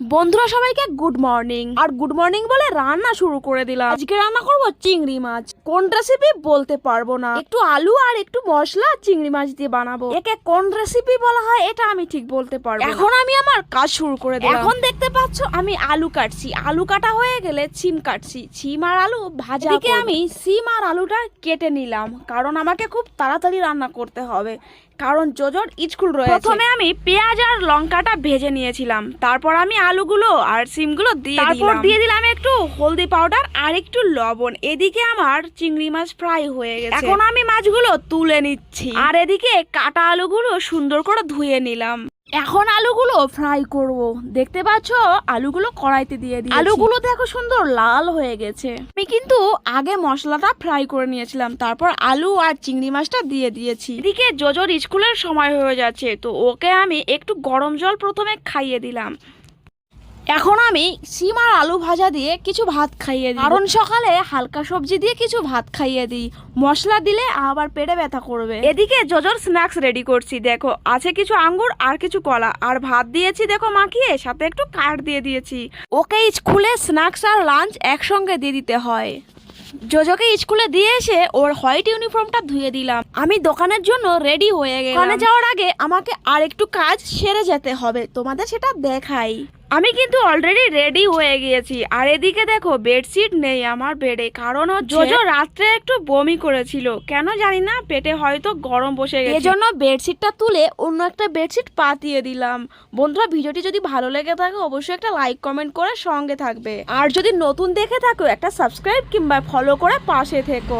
বন্ধুরা সবাইকে good morning. আর good morning বলে রান্না শুরু করে দিলাম। আজকে রান্না করব চিংড়ি মাছ। কোন রেসিপি বলতে পারবো না, একটু আলু আর একটু মশলা চিংড়ি মাছ দিয়ে বানাবো। একে কোন রেসিপি বলা হয় এটা আমি ঠিক বলতে পারবো। এখন আমি আমার কাজ শুরু করে দিলাম। এখন দেখতে পাচ্ছ আমি আলু কাটছি। আলু কাটা হয়ে গেলে সিম কাটছি। সিম আর আলু ভাজা। এদিকে আমি সিম আর আলুটা কেটে নিলাম, কারণ আমাকে খুব তাড়াতাড়ি রান্না করতে হবে, কারণ জোজোর স্কুল রয়েছে। প্রথমে আমি পেঁয়াজ আর লঙ্কাটা ভেজে নিয়েছিলাম, তারপর আমি আলুগুলো আর সিমগুলো দিয়ে দিলাম একটু হলদি পাউডার আর একটু লবণ। এদিকে আমার চিংড়ি মাছ ফ্রাই হয়ে গেছে। এখন আমি মাছগুলো তুলে নিচ্ছি, আর এদিকে কাটা আলুগুলো সুন্দর করে ধুয়ে নিলাম। এখন আলুগুলো ফ্রাই করব। দেখতে পাচ্ছ আলুগুলো কড়াইতে দিয়ে দিয়েছি। আলুগুলো দেখো সুন্দর লাল হয়ে গেছে। আমি কিন্তু আগে মশলাটা ফ্রাই করে নিয়েছিলাম, তারপর আলু আর চিংড়ি মাছটা দিয়ে দিয়েছি। এদিকে জোজোর স্কুলের সময় হয়ে যাচ্ছে, তো ওকে আমি একটু গরম জল প্রথমে খাইয়ে দিলাম। এখন আমি সিম আর আলু ভাজা দিয়ে কিছু ভাত খাইয়ে দিই, কারণ সকালে হালকা সবজি দিয়ে কিছু ভাত খাইয়ে দিই। মশলা দিলে আবার পেটে ব্যথা করবে। এদিকে জোজোর স্ন্যাক্স রেডি করছি। দেখো আছে কিছু আঙ্গুর আর কিছু কলা, আর ভাত দিয়েছি দেখো মাখিয়ে, সাথে একটু কাঠ দিয়ে দিয়েছি। ওকে স্কুলে স্ন্যাক্স আর লাঞ্চ একসঙ্গে দিয়ে দিতে হয়। জোজোকে স্কুলে দিয়ে এসে ওর হোয়াইট ইউনিফর্মটা ধুয়ে দিলাম। আমি দোকানের জন্য রেডি হয়ে গেলাম। দোকানে যাওয়ার আগে আমাকে আর একটু কাজ সেরে যেতে হবে, তোমাদের সেটা দেখাই। আমি কিন্তু অলরেডি রেডি হয়ে গিয়েছি। আর এদিকে দেখো বেডশিট নেই আমার বেডে, কারণ জোজো রাত্রে একটু বমি করেছিল, কেন জানি না, পেটে হয়তো গরম বসে গেছে, এজন্য বেডশিটটা তুলে অন্য একটা বেডশিট পাতিয়ে দিলাম। বন্ধুরা ভিডিওটি যদি ভালো লেগে থাকে অবশ্যই একটা লাইক কমেন্ট করে সঙ্গে থাকবে, আর যদি নতুন দেখে থাকো একটা সাবস্ক্রাইব কিংবা ফলো করে পাশে থেকো।